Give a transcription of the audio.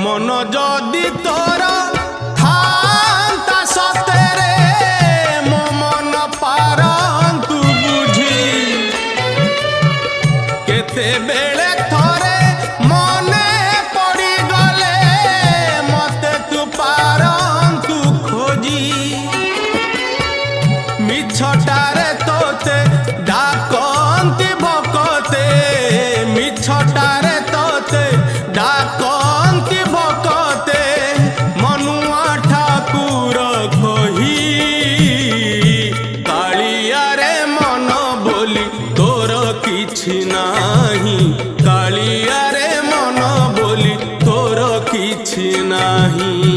मन जदि तोर थांता सतेरे मो मन पारंतु बुझी केते बेले थोरे मने पड़ी गले मते तू पारंतु खोजी मिछटारे तोते डाकंती भकते मिछटारे तोते डाकंती भकते मनुआ ठाकुर कही कालिया रे मन बोली तोर किछि नाही कालिया रे मन बोली तोर किछि नाही।